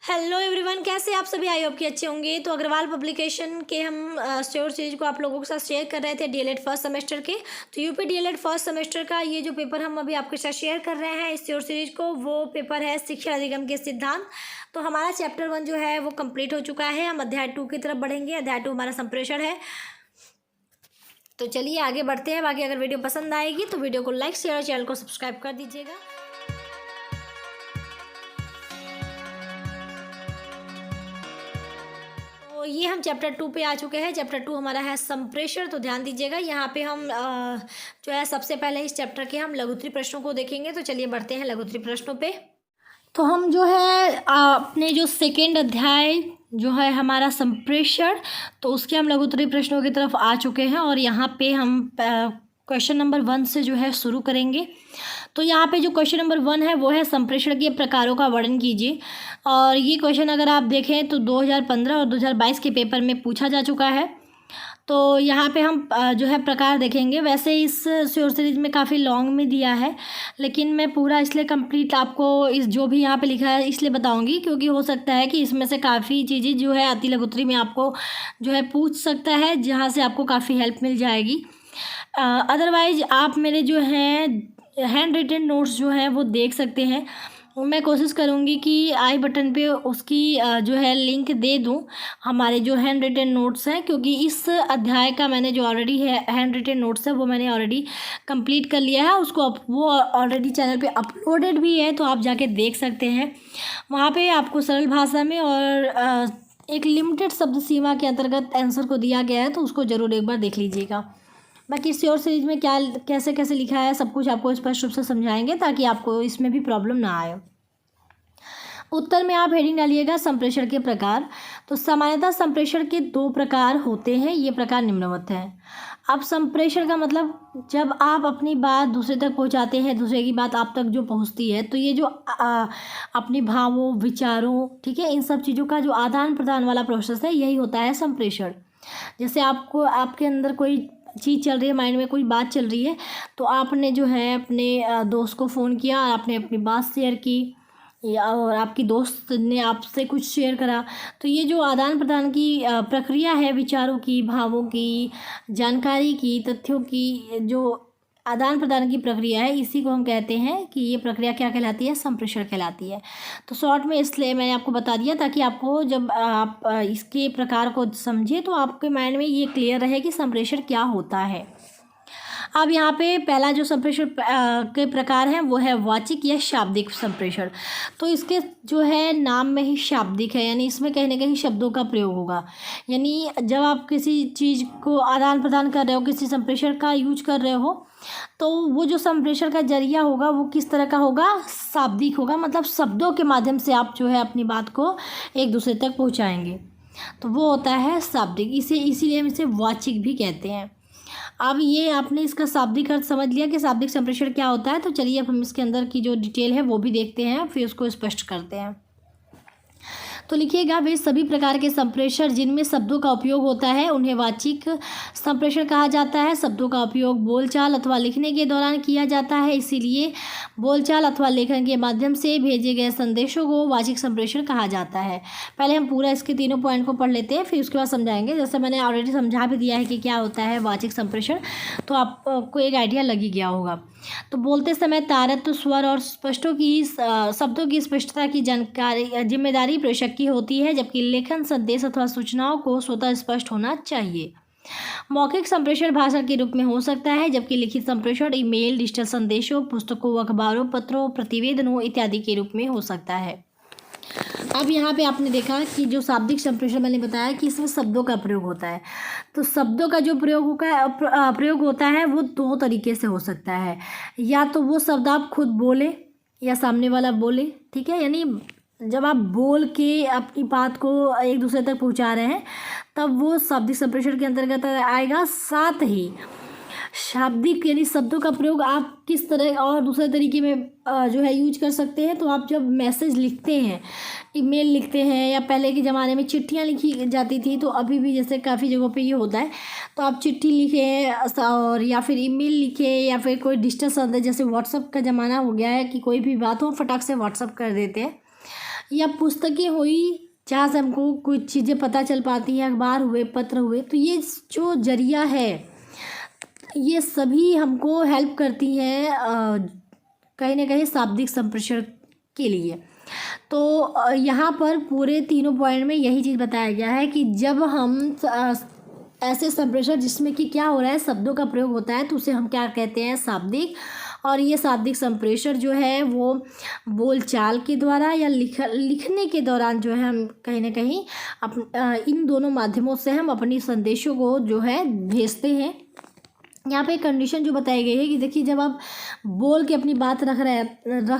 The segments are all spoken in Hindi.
हेलो एवरीवन, कैसे आप सभी? आई होप कि अच्छे होंगे। तो अग्रवाल पब्लिकेशन के हम श्योर सीरीज को आप लोगों के साथ शेयर कर रहे थे डीएलएड फर्स्ट सेमेस्टर के। तो यूपी डीएलएड फर्स्ट सेमेस्टर का ये जो पेपर हम अभी आपके साथ शेयर कर रहे हैं इस श्योर सीरीज को, वो पेपर है शिक्षा अधिगम के सिद्धांत। तो हमारा चैप्टर 1 जो है वो कंप्लीट हो चुका है। हम अध्याय 2 की तरफ बढ़ेंगे। अध्याय 2 हमारा संप्रेषण है। तो चलिए आगे बढ़ते हैं। बाकी अगर वीडियो पसंद आएगी तो वीडियो को लाइक शेयर और चैनल को सब्सक्राइब कर दीजिएगा। तो ये हम चैप्टर 2 पे आ चुके हैं। चैप्टर 2 हमारा है संप्रेषण। तो ध्यान दीजिएगा, यहाँ पे हम जो है सबसे पहले इस चैप्टर के हम लघुत्तरी प्रश्नों को देखेंगे। तो चलिए बढ़ते हैं लघुत्तरी प्रश्नों पे। तो हम जो है अपने जो सेकेंड अध्याय जो है हमारा संप्रेषण, तो उसके हम लघुत्तरी प्रश्नों की तरफ आ चुके हैं और यहाँ पे हम क्वेश्चन नंबर 1 से जो है शुरू करेंगे। तो यहाँ पे जो क्वेश्चन नंबर 1 है वो है संप्रेषण के प्रकारों का वर्णन कीजिए। और ये क्वेश्चन अगर आप देखें तो 2015 और 2022 के पेपर में पूछा जा चुका है। तो यहाँ पे हम जो है प्रकार देखेंगे। वैसे इस श्योर सीरीज में काफ़ी लॉन्ग में दिया है, लेकिन मैं पूरा इसलिए कंप्लीट आपको इस जो भी यहाँ पे लिखा है इसलिए बताऊँगी क्योंकि हो सकता है कि इसमें से काफ़ी चीज़ें जो है अति लघुत्तरी में आपको जो है पूछ सकता है, जहाँ से आपको काफ़ी हेल्प मिल जाएगी। अदरवाइज आप मेरे जो हैं हैंड रिटन नोट्स जो हैं वो देख सकते हैं। मैं कोशिश करूँगी कि आई बटन पे उसकी जो है लिंक दे दूँ, हमारे जो हैंड रिटन नोट्स हैं, क्योंकि इस अध्याय का मैंने जो ऑलरेडी है हैंड रिटन नोट्स है वो मैंने ऑलरेडी कंप्लीट कर लिया है। उसको वो ऑलरेडी चैनल पे अपलोडेड भी है, तो आप जाके देख सकते हैं। वहाँ पे आपको सरल भाषा में और एक लिमिटेड शब्द सीमा के अंतर्गत आंसर को दिया गया है, तो उसको ज़रूर एक बार देख लीजिएगा। बाकी श्योर सीरीज में क्या कैसे कैसे लिखा है सब कुछ आपको स्पष्ट रूप से समझाएंगे ताकि आपको इसमें भी प्रॉब्लम ना आए। उत्तर में आप हेडिंग डालिएगा संप्रेषण के प्रकार। तो सामान्यतः संप्रेषण के 2 प्रकार होते हैं। ये प्रकार निम्नवत हैं। अब संप्रेषण का मतलब जब आप अपनी बात दूसरे तक पहुंचाते हैं, दूसरे की बात आप तक जो पहुंचती है, तो ये जो अपनी भावों, विचारों, ठीक है, इन सब चीज़ों का जो आदान प्रदान वाला प्रोसेस है यही होता है संप्रेषण। जैसे आपको आपके अंदर कोई चीज़ चल रही है, माइंड में कोई बात चल रही है, तो आपने जो है अपने दोस्त को फ़ोन किया, आपने अपनी बात शेयर की, या और आपकी दोस्त ने आपसे कुछ शेयर करा। तो ये जो आदान प्रदान की प्रक्रिया है, विचारों की, भावों की, जानकारी की, तथ्यों की जो आदान प्रदान की प्रक्रिया है, इसी को हम कहते हैं कि ये प्रक्रिया क्या कहलाती है? संप्रेषण कहलाती है। तो शॉर्ट में इसलिए मैंने आपको बता दिया ताकि आपको जब आप इसके प्रकार को समझे तो आपके माइंड में ये क्लियर रहे कि संप्रेषण क्या होता है। अब यहाँ पे पहला जो संप्रेषण के प्रकार हैं वो है वाचिक या शाब्दिक संप्रेषण। तो इसके जो है नाम में ही शाब्दिक है, यानी इसमें कहीं ना कहीं शब्दों का प्रयोग होगा। यानी जब आप किसी चीज़ को आदान प्रदान कर रहे हो, किसी संप्रेषण का यूज कर रहे हो, तो वो जो संप्रेषण का जरिया होगा वो किस तरह का होगा? शाब्दिक होगा। मतलब शब्दों के माध्यम से आप जो है अपनी बात को एक दूसरे तक पहुँचाएंगे, तो वो होता है शाब्दिक। इसीलिए हम इसे वाचिक भी कहते हैं। अब ये आपने इसका शाब्दिक अर्थ समझ लिया कि शाब्दिक संप्रेषण क्या होता है। तो चलिए अब हम इसके अंदर की जो डिटेल है वो भी देखते हैं, फिर उसको स्पष्ट करते हैं। तो लिखिएगा, वे सभी प्रकार के संप्रेषण जिनमें शब्दों का उपयोग होता है उन्हें वाचिक संप्रेषण कहा जाता है। शब्दों का उपयोग बोलचाल अथवा लिखने के दौरान किया जाता है, इसीलिए बोलचाल अथवा लेखन के माध्यम से भेजे गए संदेशों को वाचिक संप्रेषण कहा जाता है। पहले हम पूरा इसके तीनों पॉइंट को पढ़ लेते हैं, फिर उसके बाद समझाएंगे। जैसे मैंने ऑलरेडी समझा भी दिया है कि क्या होता है वाचिक संप्रेषण, तो आपको एक आइडिया लग ही गया होगा। तो बोलते समय तारत्व, स्वर और स्पष्टों की शब्दों की स्पष्टता की जानकारी जिम्मेदारी प्रेषक की होती है, जबकि लेखन, संदेश अथवा सूचनाओं को स्वतः स्पष्ट होना चाहिए। मौखिक संप्रेषण भाषण के रूप में हो सकता है, जबकि लिखित संप्रेषण ईमेल, डिजिटल संदेशों, पुस्तकों, अखबारों, पत्रों, प्रतिवेदनों इत्यादि के रूप में हो सकता है। अब यहाँ पे आपने देखा कि जो शाब्दिक संप्रेषण मैंने बताया कि इसमें शब्दों का प्रयोग होता है। तो शब्दों का जो प्रयोग होता है वो 2 तरीके से हो सकता है। या तो वो शब्द आप खुद बोले या सामने वाला बोले, ठीक है, यानी जब आप बोल के अपनी बात को एक दूसरे तक पहुँचा रहे हैं तब वो शाब्दिक संप्रेषण के अंतर्गत आएगा। साथ ही शाब्दिक यानी शब्दों का प्रयोग आप किस तरह और दूसरे तरीके में जो है यूज कर सकते हैं। तो आप जब मैसेज लिखते हैं, ईमेल लिखते हैं, या पहले के ज़माने में चिट्ठियाँ लिखी जाती थी, तो अभी भी जैसे काफ़ी जगहों पे ये होता है, तो आप चिट्ठी लिखें और या फिर ईमेल लिखें या फिर कोई डिजिटल संदेश, जैसे व्हाट्सअप का ज़माना हो गया है कि कोई भी बात हो फटाक से व्हाट्सअप कर देते हैं, या पुस्तकें हुई जहाँ से हमको कुछ चीज़ें पता चल पाती हैं, अखबार हुए, पत्र हुए, तो ये जो जरिया है ये सभी हमको हेल्प करती हैं कहीं ना कहीं शाब्दिक संप्रेषण के लिए। तो यहाँ पर पूरे तीनों पॉइंट में यही चीज़ बताया गया है कि जब हम ऐसे संप्रेषण जिसमें कि क्या हो रहा है, शब्दों का प्रयोग होता है, तो उसे हम क्या कहते हैं, शाब्दिक। और ये शाब्दिक संप्रेषण जो है वो बोलचाल के द्वारा या लिखने के दौरान जो है हम कहीं ना कहीं इन दोनों माध्यमों से हम अपनी संदेशों को जो है भेजते हैं। यहाँ पे कंडीशन जो बताई गई है कि देखिए, जब आप बोल के अपनी बात रख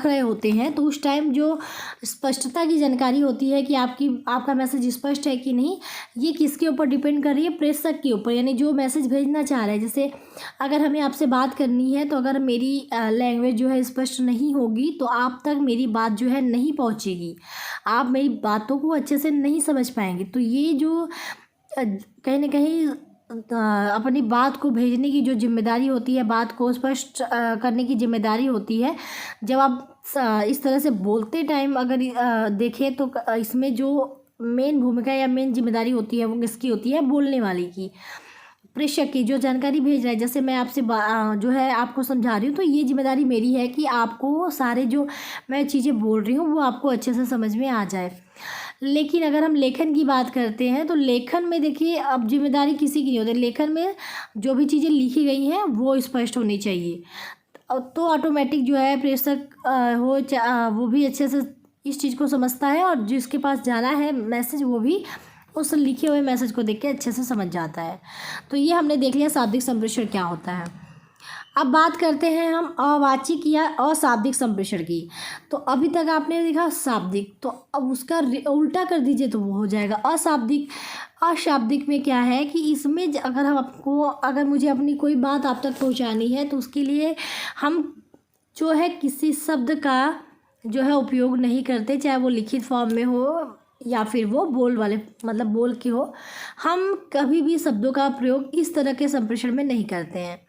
रहे होते हैं तो उस टाइम जो स्पष्टता की जानकारी होती है कि आपका मैसेज स्पष्ट है कि नहीं, ये किसके ऊपर डिपेंड कर रही है, प्रेषक के ऊपर, यानी जो मैसेज भेजना चाह रहे हैं। जैसे अगर हमें आपसे बात करनी है तो अगर मेरी लैंग्वेज जो है स्पष्ट नहीं होगी तो आप तक मेरी बात जो है नहीं पहुँचेगी, आप मेरी बातों को अच्छे से नहीं समझ पाएंगे। तो ये जो कहीं ना कहीं अपनी बात को भेजने की जो जिम्मेदारी होती है, बात को स्पष्ट करने की जिम्मेदारी होती है, जब आप इस तरह से बोलते टाइम अगर देखें तो इसमें जो मेन भूमिका या मेन जिम्मेदारी होती है वो किसकी होती है, बोलने वाले की, प्रेषक की, जो जानकारी भेज रहा है। जैसे मैं आपसे जो है आपको समझा रही हूँ, तो ये जिम्मेदारी मेरी है कि आपको सारे जो मैं चीज़ें बोल रही हूँ वो आपको अच्छे से समझ में आ जाए। लेकिन अगर हम लेखन की बात करते हैं तो लेखन में देखिए, अब जिम्मेदारी किसी की नहीं होती। लेखन में जो भी चीज़ें लिखी गई हैं वो स्पष्ट होनी चाहिए, तो ऑटोमेटिक जो है प्रेषक वो भी अच्छे से इस चीज़ को समझता है, और जिसके पास जाना है मैसेज वो भी उस लिखे हुए मैसेज को देख के अच्छे से समझ जाता है। तो ये हमने देख लिया शाब्दिक संप्रेषण क्या होता है। अब बात करते हैं हम अवाचिक या अशाब्दिक संप्रेषण की। तो अभी तक आपने देखा शाब्दिक, तो अब उसका उल्टा कर दीजिए तो वो हो जाएगा अशाब्दिक। अशाब्दिक में क्या है कि इसमें अगर मुझे अपनी कोई बात आप तक पहुंचानी है तो उसके लिए हम जो है किसी शब्द का जो है उपयोग नहीं करते, चाहे वो लिखित फॉर्म में हो या फिर वो बोल वाले मतलब बोल के हो। हम कभी भी शब्दों का प्रयोग इस तरह के संप्रेषण में नहीं करते हैं।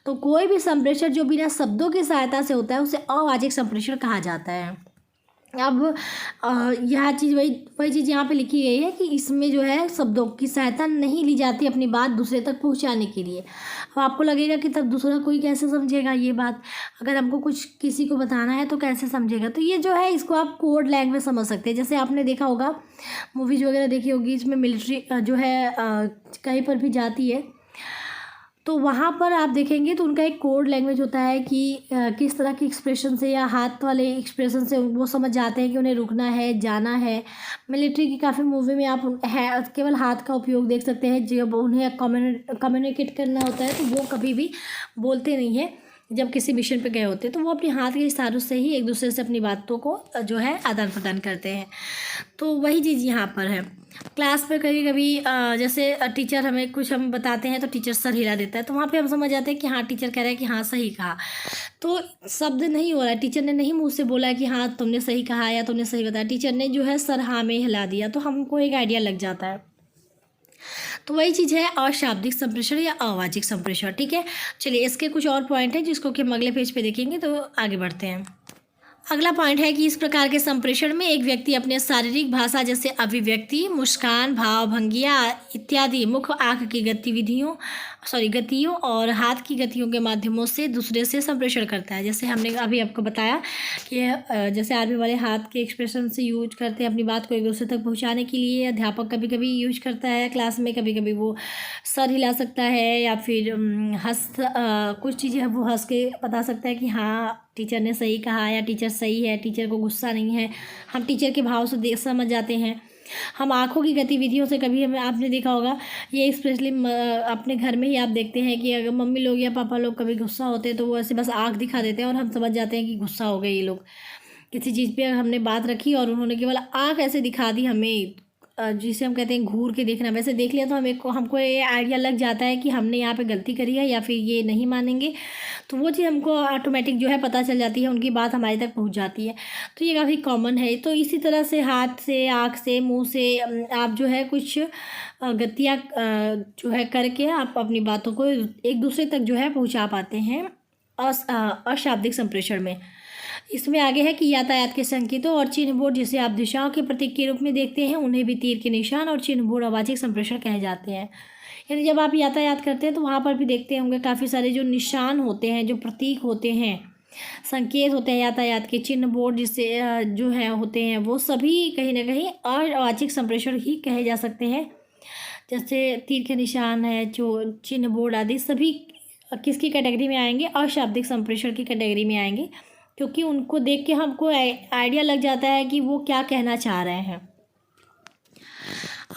तो कोई भी संप्रेषण जो बिना शब्दों की सहायता से होता है उसे अवाचिक संप्रेषण कहा जाता है। अब यह चीज़ वही चीज़ यहाँ पे लिखी गई है कि इसमें जो है शब्दों की सहायता नहीं ली जाती अपनी बात दूसरे तक पहुँचाने के लिए। अब आपको लगेगा कि तब दूसरा कोई कैसे समझेगा ये बात, अगर हमको कुछ किसी को बताना है तो कैसे समझेगा। तो ये जो है इसको आप कोड लैंग्वेज समझ सकते हैं। जैसे आपने देखा होगा, मूवीज़ वगैरह देखी होगी, इसमें मिलिट्री जो है कहीं पर भी जाती है तो वहाँ पर आप देखेंगे तो उनका एक कोड लैंग्वेज होता है कि किस तरह के एक्सप्रेशन से या हाथ वाले एक्सप्रेशन से वो समझ जाते हैं कि उन्हें रुकना है, जाना है। मिलिट्री की काफ़ी मूवी में आप केवल हाथ का उपयोग देख सकते हैं। जब उन्हें कम्युनिकेट करना होता है तो वो कभी भी बोलते नहीं हैं। जब किसी मिशन पे गए होते हैं तो वो अपने हाथ के इशारों से ही एक दूसरे से अपनी बातों को जो है आदान प्रदान करते हैं। तो वही चीज़ यहाँ पर है। क्लास पे कभी कभी जैसे टीचर हमें कुछ हम बताते हैं तो टीचर सर हिला देता है, तो वहाँ पे हम समझ जाते हैं कि हाँ टीचर कह रहा है कि हाँ सही कहा। तो शब्द नहीं हो रहा है, टीचर ने नहीं मुँह से बोला कि हाँ तुमने सही कहा या तुमने सही बताया, टीचर ने जो है सर हाँ में हिला दिया, तो हमको एक आइडिया लग जाता है। तो वही चीज़ है अशाब्दिक संप्रेषण या अवाचिक संप्रेषण। ठीक है, चलिए इसके कुछ और पॉइंट हैं जिसको कि हम अगले पेज पे देखेंगे, तो आगे बढ़ते हैं। अगला पॉइंट है कि इस प्रकार के संप्रेषण में एक व्यक्ति अपने शारीरिक भाषा जैसे अभिव्यक्ति, मुस्कान, भाव भंगिया इत्यादि मुख्य आँख की गतियों और हाथ की गतियों के माध्यमों से दूसरे से संप्रेषण करता है। जैसे हमने अभी आपको बताया कि जैसे आर्मी वाले हाथ के एक्सप्रेशन से यूज करते हैं अपनी बात को एक दूसरे तक पहुंचाने के लिए। अध्यापक कभी कभी यूज करता है क्लास में, कभी कभी वो सर हिला सकता है या फिर कुछ चीज़ें वो हंस के बता सकता है कि हाँ टीचर ने सही कहा या टीचर सही है, टीचर को गुस्सा नहीं है। हम टीचर के भाव से समझ जाते हैं। हम आँखों की गतिविधियों से कभी हमें आपने देखा होगा, ये स्पेशली अपने घर में ही आप देखते हैं कि अगर मम्मी लोग या पापा लोग कभी गुस्सा होते हैं तो वो ऐसे बस आँख दिखा देते हैं और हम समझ जाते हैं कि गुस्सा हो गए ये लोग। किसी चीज़ पे हमने बात रखी और उन्होंने केवल आँख ऐसे दिखा दी हमें, जिसे हम कहते हैं घूर के देखना, वैसे देख लिया तो हमको ये आइडिया लग जाता है कि हमने यहाँ पे गलती करी है या फिर ये नहीं मानेंगे। तो वो चीज़ हमको ऑटोमेटिक जो है पता चल जाती है, उनकी बात हमारे तक पहुँच जाती है। तो ये काफ़ी कॉमन है। तो इसी तरह से हाथ से, आँख से, मुँह से आप जो है कुछ गतियाँ जो है करके आप अपनी बातों को एक दूसरे तक जो है पहुँचा पाते हैं अशाब्दिक संप्रेषण में। इसमें आगे है कि यातायात के संकेतों और चिन्ह बोर्ड जिसे आप दिशाओं के प्रतीक के रूप में देखते हैं उन्हें भी तीर के निशान और चिन्ह बोर्ड अवाचिक संप्रेषण कहे जाते हैं। यानी जब आप यातायात करते हैं तो वहाँ पर भी देखते होंगे काफ़ी सारे जो निशान होते हैं, जो प्रतीक होते हैं, संकेत होते हैं यातायात के, चिन्ह बोर्ड जिससे जो है होते हैं, वो सभी कहीं ना कहीं अवाचिक संप्रेषण ही कहे जा सकते हैं। जैसे तीर के निशान है, जो चिन्ह बोर्ड आदि सभी किसकी कैटेगरी में आएंगे? अशाब्दिक संप्रेषण की कैटेगरी में आएंगे, क्योंकि उनको देख के हमको आइडिया लग जाता है कि वो क्या कहना चाह रहे हैं।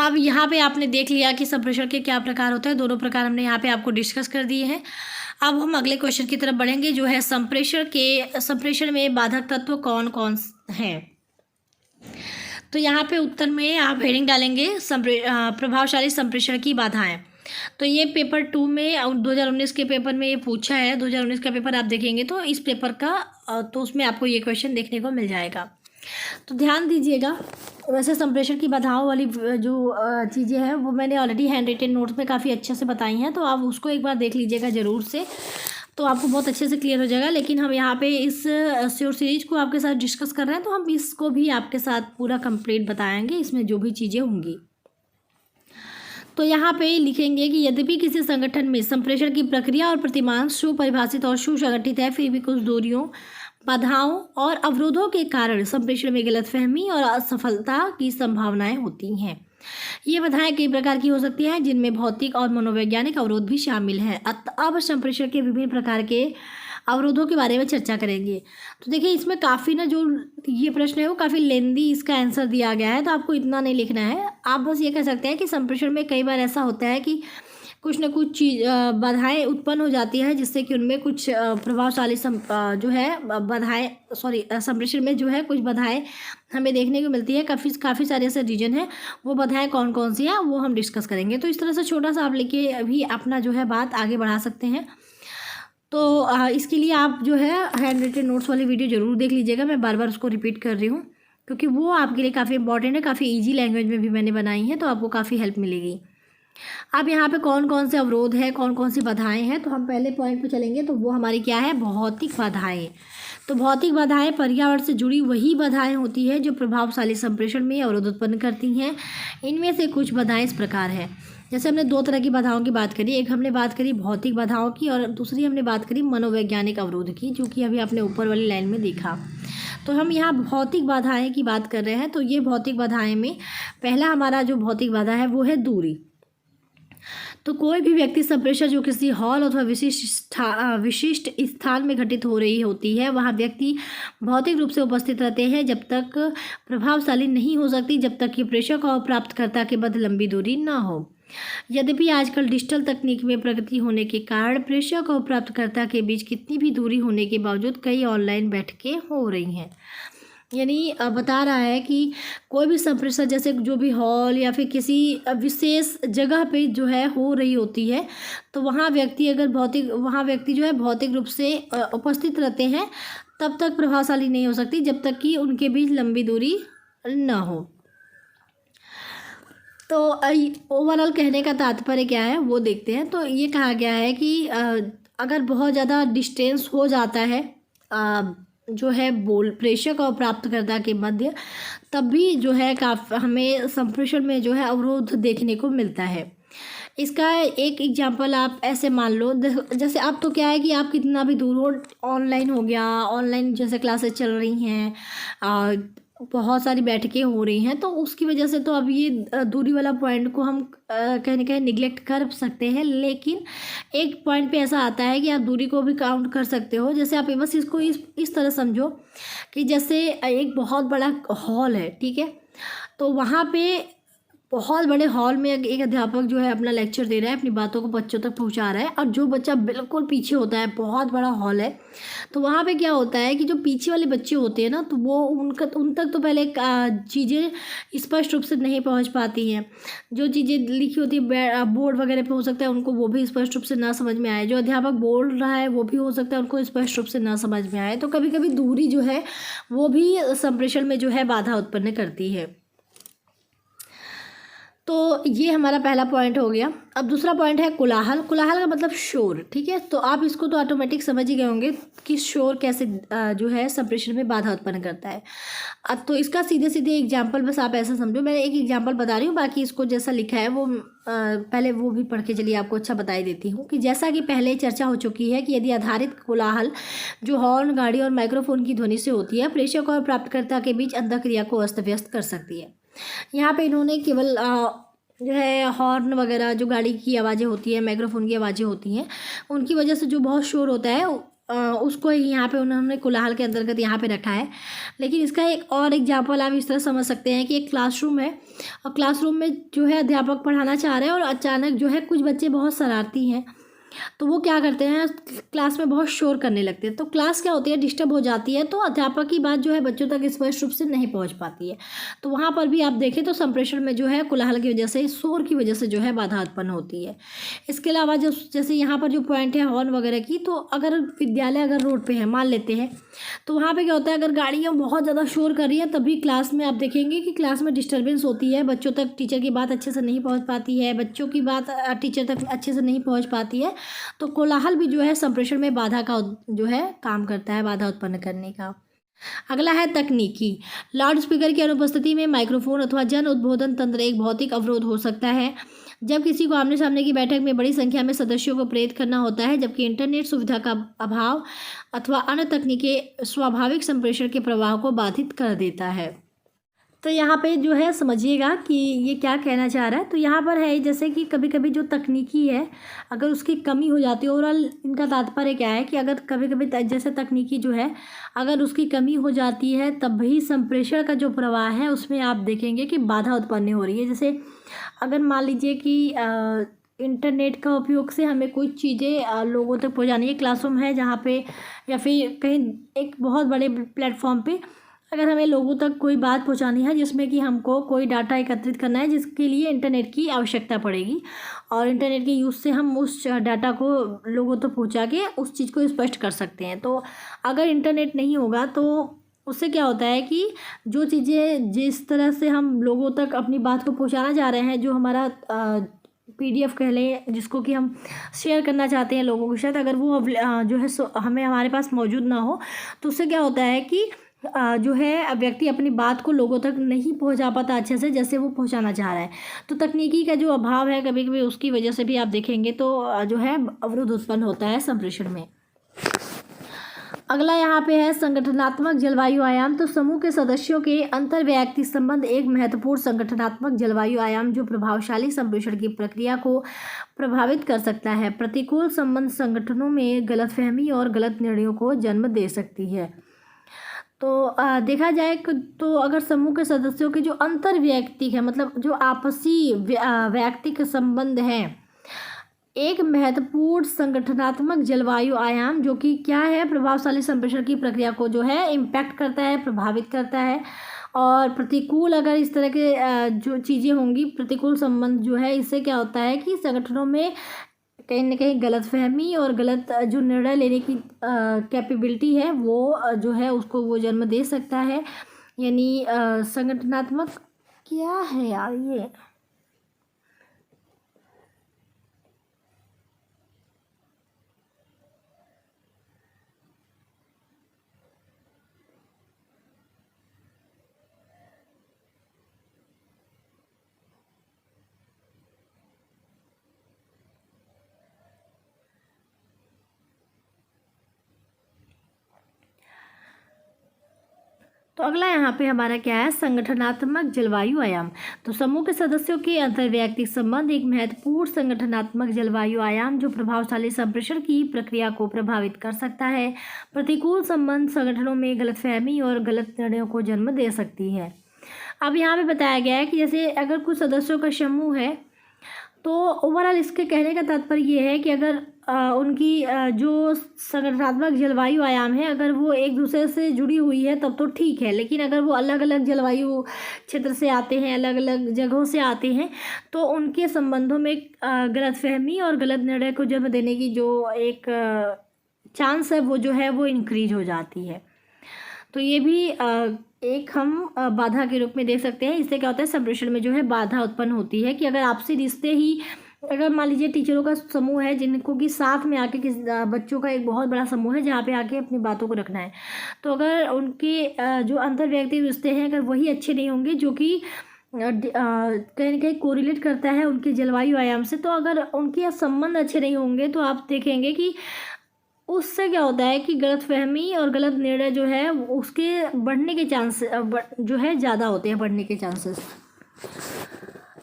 अब यहाँ पे आपने देख लिया कि संप्रेषण के क्या प्रकार होते हैं, दोनों प्रकार हमने यहाँ पे आपको डिस्कस कर दिए हैं। अब हम अगले क्वेश्चन की तरफ बढ़ेंगे, जो है संप्रेषण में बाधक तत्व कौन कौन हैं। तो यहाँ पे उत्तर में आप हेडिंग डालेंगे प्रभावशाली संप्रेषण की बाधाएं। तो ये पेपर 2 में 2019 के पेपर में ये पूछा है। 2019 का पेपर आप देखेंगे तो इस पेपर का तो उसमें आपको ये क्वेश्चन देखने को मिल जाएगा। तो ध्यान दीजिएगा। वैसे संप्रेषण की बाधाओं वाली जो चीज़ें हैं वो मैंने ऑलरेडी हैंड रिटन नोट्स में काफ़ी अच्छे से बताई हैं, तो आप उसको एक बार देख लीजिएगा ज़रूर से, तो आपको बहुत अच्छे से क्लियर हो जाएगा। लेकिन हम यहाँ पे इस श्योर सीरीज को आपके साथ डिस्कस कर रहे हैं, तो हम इसको भी आपके साथ पूरा कंप्लीट बताएंगे, इसमें जो भी चीज़ें होंगी। तो यहाँ पे लिखेंगे कि यद्यपि किसी संगठन में संप्रेषण की प्रक्रिया और प्रतिमान सुपरिभाषित और सुसंगठित है, फिर भी कुछ दूरियों, बाधाओं और अवरोधों के कारण संप्रेषण में गलतफहमी और असफलता की संभावनाएं होती हैं। ये बाधाएं कई प्रकार की हो सकती हैं, जिनमें भौतिक और मनोवैज्ञानिक अवरोध भी शामिल हैं। अब संप्रेषण के विभिन्न प्रकार के अवरोधों के बारे में चर्चा करेंगे। तो देखिए, इसमें काफ़ी ना जो ये प्रश्न है वो काफ़ी लेंदी इसका आंसर दिया गया है, तो आपको इतना नहीं लिखना है। आप बस ये कह सकते हैं कि संप्रेषण में कई बार ऐसा होता है कि कुछ न कुछ चीज़ बाधाएं उत्पन्न हो जाती है, जिससे कि उनमें कुछ प्रभावशाली जो है बाधाएं संप्रेषण में जो है कुछ बाधाएं हमें देखने को मिलती है। काफ़ी सारे ऐसे रीजन हैं, वो बाधाएं कौन कौन सी हैं वो हम डिस्कस करेंगे। तो इस तरह से छोटा सा आप लेके अभी अपना जो है बात आगे बढ़ा सकते हैं। तो इसके लिए आप जो है हैंड रिटन नोट्स वाली वीडियो ज़रूर देख लीजिएगा। मैं बार बार उसको रिपीट कर रही हूँ क्योंकि वो आपके लिए काफ़ी इंपॉर्टेंट है, काफ़ी ईजी लैंग्वेज में भी मैंने बनाई है, तो आपको काफ़ी हेल्प मिलेगी। अब यहाँ पे कौन कौन से अवरोध है, कौन कौन सी बाधाएं हैं, तो हम पहले पॉइंट पे चलेंगे। तो वो हमारी क्या है? भौतिक बाधाएं। तो भौतिक बाधाएं पर्यावरण से जुड़ी वही बाधाएं होती है जो प्रभावशाली संप्रेषण में अवरोध उत्पन्न करती हैं। इनमें से कुछ बाधाएं इस प्रकार है। जैसे हमने दो तरह की बाधाओं की बात करी, एक हमने बात करी भौतिक बाधाओं की और दूसरी हमने बात करी मनोवैज्ञानिक अवरोध की, जो कि अभी आपने ऊपर वाली लाइन में देखा। तो हम यहाँ भौतिक बाधाएं की बात कर रहे हैं। तो ये भौतिक बाधाएं में पहला हमारा जो भौतिक बाधा है वो है दूरी। तो कोई भी व्यक्ति संप्रेषण जो किसी हॉल अथवा विशिष्ट स्थान में घटित हो रही होती है, वहाँ व्यक्ति भौतिक रूप से उपस्थित रहते हैं जब तक प्रभावशाली नहीं हो सकती, जब तक कि प्रेषक और प्राप्तकर्ता के मध्य लंबी दूरी न हो। यद्यपि आजकल डिजिटल तकनीक में प्रगति होने के कारण प्रेषक और प्राप्तकर्ता के बीच कितनी भी दूरी होने के बावजूद कई ऑनलाइन बैठकें हो रही हैं। यानी बता रहा है कि कोई भी संप्रेषण जैसे जो भी हॉल या फिर किसी विशेष जगह पे जो है हो रही होती है, तो वहाँ व्यक्ति जो है भौतिक रूप से उपस्थित रहते हैं, तब तक प्रभावशाली नहीं हो सकती जब तक कि उनके बीच लंबी दूरी न हो। तो ओवरऑल कहने का तात्पर्य क्या है वो देखते हैं। तो ये कहा गया है कि अगर बहुत ज़्यादा डिस्टेंस हो जाता है जो है प्रेषक और प्राप्तकर्ता के मध्य, तब भी जो है हमें संप्रेषण में जो है अवरोध देखने को मिलता है। इसका एक एग्जांपल आप ऐसे मान लो, जैसे अब तो क्या है कि आप कितना भी दूर हो, ऑनलाइन हो गया, ऑनलाइन जैसे क्लासेस चल रही हैं, बहुत सारी बैठकें हो रही हैं, तो उसकी वजह से तो अब ये दूरी वाला पॉइंट को हम कहीं निगलेक्ट कर सकते हैं। लेकिन एक पॉइंट पे ऐसा आता है कि आप दूरी को भी काउंट कर सकते हो। जैसे आप बस इसको इस तरह समझो कि जैसे एक बहुत बड़ा हॉल है, ठीक है, तो वहाँ पे बहुत बड़े हॉल में एक अध्यापक जो है अपना लेक्चर दे रहा है, अपनी बातों को बच्चों तक पहुंचा रहा है, और जो बच्चा बिल्कुल पीछे होता है, बहुत बड़ा हॉल है, तो वहाँ पे क्या होता है कि जो पीछे वाले बच्चे होते हैं ना, तो वो उन तक तो पहले चीज़ें स्पष्ट रूप से नहीं पहुँच पाती हैं। जो चीज़ें लिखी होती है बोर्ड वगैरह पे, हो सकता है उनको वो भी स्पष्ट रूप से ना समझ में आए, जो अध्यापक बोल रहा है वो भी हो सकता है उनको स्पष्ट रूप से ना समझ में आए। तो कभी कभी दूरी जो है वो भी संप्रेषण में जो है बाधा उत्पन्न करती है। तो ये हमारा पहला पॉइंट हो गया। अब दूसरा पॉइंट है कोलाहल। कोलाहल का मतलब शोर, ठीक है। तो आप इसको तो ऑटोमेटिक समझ ही गए होंगे कि शोर कैसे जो है संप्रेषण में बाधा उत्पन्न करता है। तो इसका सीधे सीधे एग्जाम्पल बस आप ऐसा समझो, मैं एक एग्जाम्पल बता रही हूँ, बाकी इसको जैसा लिखा है वो पहले वो भी पढ़ के चलिए आपको अच्छा बताई देती हूँ। कि जैसा कि पहले चर्चा हो चुकी है कि यदि आधारित कोलाहल जो हॉर्न, गाड़ी और माइक्रोफोन की ध्वनि से होती है, प्रेषक और प्राप्तकर्ता के बीच अंतःक्रिया को अस्त व्यस्त कर सकती है। यहाँ पे इन्होंने केवल जो है हॉर्न वगैरह, जो गाड़ी की आवाज़ें होती है, माइक्रोफोन की आवाज़ें होती हैं, उनकी वजह से जो बहुत शोर होता है उसको यहाँ पे उन्होंने कोलाहल के अंतर्गत यहाँ पे रखा है। लेकिन इसका एक और एग्जाम्पल आप इस तरह समझ सकते हैं कि एक क्लासरूम है और क्लासरूम में जो है अध्यापक पढ़ाना चाह रहे हैं और अचानक जो है कुछ बच्चे बहुत शरारती हैं, तो वो क्या करते हैं, क्लास में बहुत शोर करने लगते हैं। तो क्लास क्या होती है, डिस्टर्ब हो जाती है, तो अध्यापक की बात जो है बच्चों तक स्पष्ट रूप से नहीं पहुंच पाती है। तो वहाँ पर भी आप देखें तो संप्रेषण में जो है कोलाहल की वजह से, शोर की वजह से जो है बाधा उत्पन्न होती है। इसके अलावा जो जैसे यहाँ पर जो पॉइंट है हॉर्न वगैरह की, तो अगर विद्यालय अगर रोड पर है मान लेते हैं, तो वहाँ पर क्या होता है, अगर गाड़ियाँ बहुत ज़्यादा शोर कर रही हैं तभी क्लास में आप देखेंगे कि क्लास में डिस्टर्बेंस होती है, बच्चों तक टीचर की बात अच्छे से नहीं पहुँच पाती है, बच्चों की बात टीचर तक अच्छे से नहीं पहुँच पाती है। तो कोलाहल भी जो है संप्रेषण में बाधा का जो है काम करता है, बाधा उत्पन्न करने का। अगला है तकनीकी। लाउड स्पीकर की अनुपस्थिति में माइक्रोफोन अथवा जन उद्बोधन तंत्र एक भौतिक अवरोध हो सकता है। जब किसी को आमने सामने की बैठक में बड़ी संख्या में सदस्यों को प्रेरित करना होता है, जबकि इंटरनेट सुविधा का अभाव अथवा अन्य तकनीकी स्वाभाविक संप्रेषण के प्रवाह को बाधित कर देता है। तो यहाँ पे जो है समझिएगा कि ये क्या कहना चाह रहा है। तो यहाँ पर है जैसे कि कभी कभी जो तकनीकी है अगर उसकी कमी हो जाती है, ओवरऑल इनका तात्पर्य क्या है कि अगर कभी कभी जैसे तकनीकी जो है अगर उसकी कमी हो जाती है, तब भी संप्रेषण का जो प्रवाह है उसमें आप देखेंगे कि बाधा उत्पन्न हो रही है। जैसे अगर मान लीजिए कि इंटरनेट का उपयोग से हमें कुछ चीज़ें लोगों तक पहुँचानी है, क्लासरूम है जहाँ पे या फिर कहीं एक बहुत बड़े प्लेटफॉर्म पे अगर हमें लोगों तक कोई बात पहुंचानी है जिसमें कि हमको कोई डाटा एकत्रित करना है, जिसके लिए इंटरनेट की आवश्यकता पड़ेगी, और इंटरनेट के यूज़ से हम उस डाटा को लोगों तक पहुंचा के उस चीज़ को स्पष्ट कर सकते हैं। तो अगर इंटरनेट नहीं होगा तो उससे क्या होता है कि जो चीज़ें जिस तरह से हम लोगों तक अपनी बात को पहुँचाना चाह रहे हैं, जो हमारा PDF कह लें, जिसको कि हम शेयर करना चाहते हैं लोगों के साथ, अगर वो जो है हमें हमारे पास मौजूद ना हो, तो उससे क्या होता है कि जो है व्यक्ति अपनी बात को लोगों तक नहीं पहुंचा पाता अच्छे से जैसे वो पहुंचाना चाह रहा है। तो तकनीकी का जो अभाव है कभी कभी उसकी वजह से भी आप देखेंगे तो जो है अवरोध उत्पन्न होता है संप्रेषण में। अगला यहाँ पे है संगठनात्मक जलवायु आयाम। तो समूह के सदस्यों के अंतर्वैयक्तिक संबंध एक महत्वपूर्ण संगठनात्मक जलवायु आयाम जो प्रभावशाली संप्रेषण की प्रक्रिया को प्रभावित कर सकता है। प्रतिकूल संबंध संगठनों में गलतफहमी और गलत निर्णयों को जन्म दे सकती है। तो देखा जाए तो अगर समूह के सदस्यों के जो अंतर्वैयक्तिक है, मतलब जो आपसी वैयक्तिक संबंध हैं, एक महत्वपूर्ण संगठनात्मक जलवायु आयाम जो कि क्या है, प्रभावशाली संप्रेषण की प्रक्रिया को जो है इम्पैक्ट करता है, प्रभावित करता है। और प्रतिकूल अगर इस तरह के जो चीज़ें होंगी, प्रतिकूल संबंध जो है, इससे क्या होता है कि संगठनों में कहीं ना कहीं गलतफहमी और गलत जो निर्णय लेने की कैपेबिलिटी है वो जो है उसको वो जन्म दे सकता है। यानी संगठनात्मक क्या है यार ये, तो अगला यहाँ पे हमारा क्या है, संगठनात्मक जलवायु आयाम। तो समूह के सदस्यों के अंतर्वैयक्तिक संबंध एक महत्वपूर्ण संगठनात्मक जलवायु आयाम जो प्रभावशाली संप्रेषण की प्रक्रिया को प्रभावित कर सकता है। प्रतिकूल संबंध संगठनों में गलतफहमी और गलत निर्णयों को जन्म दे सकती है। अब यहाँ पे बताया गया है कि जैसे अगर कुछ सदस्यों का समूह है, तो ओवरऑल इसके कहने का तात्पर्य ये है कि अगर उनकी जो संगठनात्मक जलवायु आयाम है अगर वो एक दूसरे से जुड़ी हुई है तब तो ठीक है, लेकिन अगर वो अलग अलग जलवायु क्षेत्र से आते हैं, अलग अलग जगहों से आते हैं, तो उनके संबंधों में गलतफहमी और गलत निर्णय को जन्म देने की जो एक चांस है वो जो है वो इंक्रीज हो जाती है। तो ये भी एक हम बाधा के रूप में देख सकते हैं। इससे क्या होता है, संप्रेषण में जो है बाधा उत्पन्न होती है कि अगर आपसी रिश्ते ही, अगर मान लीजिए टीचरों का समूह है जिनको कि साथ में आके किस बच्चों का एक बहुत बड़ा समूह है जहाँ पे आके अपनी बातों को रखना है, तो अगर उनके जो अंतर व्यक्तिगत रिश्ते हैं अगर वही अच्छे नहीं होंगे, जो कि कहीं ना कहीं कोरिलेट करता है उनके जलवायु आयाम से, तो अगर उनके संबंध अच्छे नहीं होंगे तो आप देखेंगे कि उससे क्या होता है कि गलतफहमी और गलत निर्णय जो है उसके बढ़ने के चांस जो है ज़्यादा होते हैं, बढ़ने के चांसेस।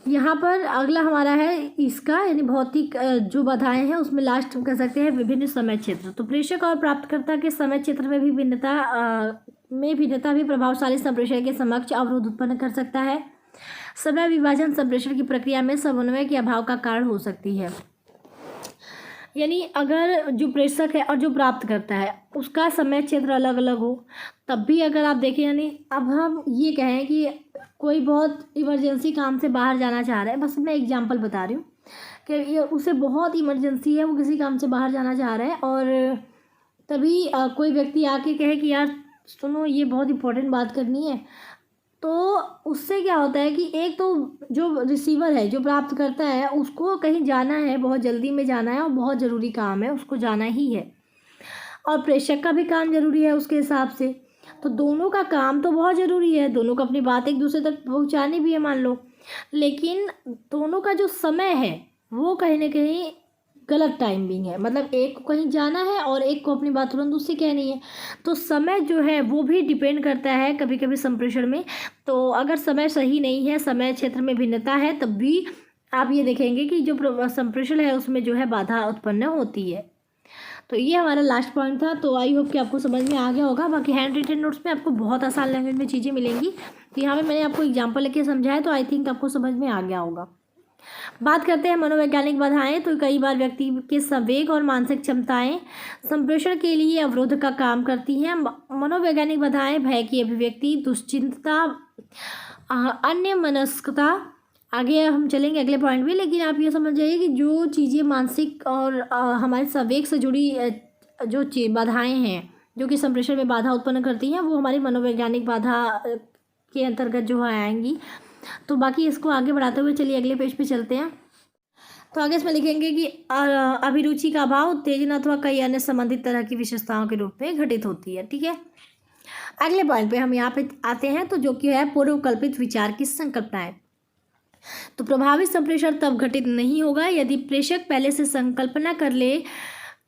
यहाँ पर अगला हमारा है इसका, यानी भौतिक जो बाधाएं हैं उसमें लास्ट कह सकते हैं विभिन्न समय क्षेत्र। तो प्रेषक और प्राप्तकर्ता के समय क्षेत्र में भी भिन्नता भी प्रभावशाली संप्रेषण के समक्ष अवरोध उत्पन्न कर सकता है। समय विभाजन संप्रेषण की प्रक्रिया में समन्वय के अभाव का कारण हो सकती है। यानी अगर जो प्रेषक है और जो प्राप्त करता है उसका समय क्षेत्र अलग अलग हो, तब भी अगर आप देखें, यानी अब हम ये कहें कि कोई बहुत इमरजेंसी काम से बाहर जाना चाह रहा है, बस मैं एग्जांपल बता रही हूँ कि ये उसे बहुत इमरजेंसी है, वो किसी काम से बाहर जाना चाह रहा है और तभी कोई व्यक्ति आके कहे कि यार सुनो ये बहुत इंपॉर्टेंट बात करनी है, तो उससे क्या होता है कि एक तो जो रिसीवर है, जो प्राप्त करता है, उसको कहीं जाना है, बहुत जल्दी में जाना है और बहुत ज़रूरी काम है, उसको जाना ही है, और प्रेषक का भी काम ज़रूरी है उसके हिसाब से। तो दोनों का काम तो बहुत ज़रूरी है, दोनों को अपनी बात एक दूसरे तक पहुंचानी भी है मान लो, लेकिन दोनों का जो समय है वो कहीं ना कहीं गलत टाइमिंग है, मतलब एक को कहीं जाना है और एक को अपनी बात तुरंत उससे कहनी है। तो समय जो है वो भी डिपेंड करता है कभी कभी संप्रेषण में। तो अगर समय सही नहीं है, समय क्षेत्र में भिन्नता है, तब भी आप ये देखेंगे कि जो संप्रेषण है उसमें जो है बाधा उत्पन्न होती है। तो ये हमारा लास्ट पॉइंट था। तो आई होप कि आपको समझ में आ गया होगा। बाकी हैंड रिटन नोट्स में आपको बहुत आसान लैंग्वेज में चीज़ें मिलेंगी। तो यहाँ पे मैंने आपको एग्जांपल लेके समझाया, तो आई थिंक आपको समझ में आ गया होगा। बात करते हैं मनोवैज्ञानिक बाधाएं। तो कई बार व्यक्ति के संवेग और मानसिक क्षमताएं संप्रेषण के लिए अवरोध का काम करती हैं। मनोवैज्ञानिक बाधाएं भय की अभिव्यक्ति, दुश्चिंतता, अन्य मनस्कता, आगे हम चलेंगे अगले पॉइंट भी, लेकिन आप ये समझ जाइए कि जो चीज़ें मानसिक और हमारे संवेग से जुड़ी जो बाधाएं हैं जो कि संप्रेषण में बाधा उत्पन्न करती हैं, वो हमारी मनोवैज्ञानिक बाधा के अंतर्गत जो है आएंगी। तो बाकी इसको आगे बढ़ाते हुए चलिए अगले पेज पे चलते हैं। तो आगे इसमें लिखेंगे कि अभिरुचि का अभाव उत्तेजना अथवा कई अन्य संबंधित तरह की विशेषताओं के रूप में घटित होती है। ठीक है, अगले पॉइंट पे हम यहाँ पे आते हैं, तो जो कि है पूर्व कल्पित विचार की संकल्पनाएं। तो प्रभावित संप्रेषण तब घटित नहीं होगा यदि प्रेषक पहले से संकल्पना कर ले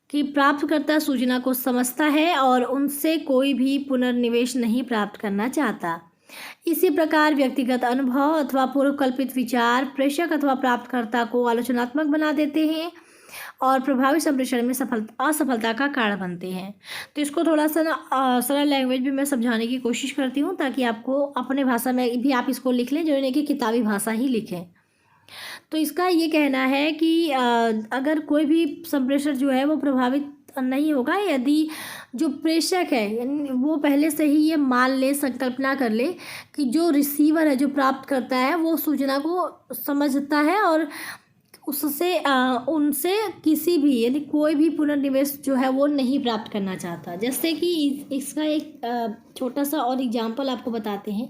कि प्राप्तकर्ता सूचना को समझता है और उनसे कोई भी पुनर्निवेश नहीं प्राप्त करना चाहता। इसी प्रकार व्यक्तिगत अनुभव अथवा पूर्व कल्पित विचार प्रेषक अथवा प्राप्तकर्ता को आलोचनात्मक बना देते हैं और प्रभावी संप्रेषण में असफलता का कारण बनते हैं। तो इसको थोड़ा सा सरल लैंग्वेज में मैं समझाने की कोशिश करती हूँ ताकि आपको अपने भाषा में भी आप इसको लिख लें, जो नहीं कि किताबी भाषा ही लिखें। तो इसका ये कहना है कि अगर कोई भी संप्रेषण जो है वो प्रभावित नहीं होगा यदि जो प्रेषक है यानी वो पहले से ही ये मान ले, संकल्पना कर ले कि जो रिसीवर है, जो प्राप्त करता है, वो सूचना को समझता है और उससे उनसे किसी भी यानी कोई भी पुनर्निवेश जो है वो नहीं प्राप्त करना चाहता। जैसे कि इसका एक छोटा सा और एग्जांपल आपको बताते हैं।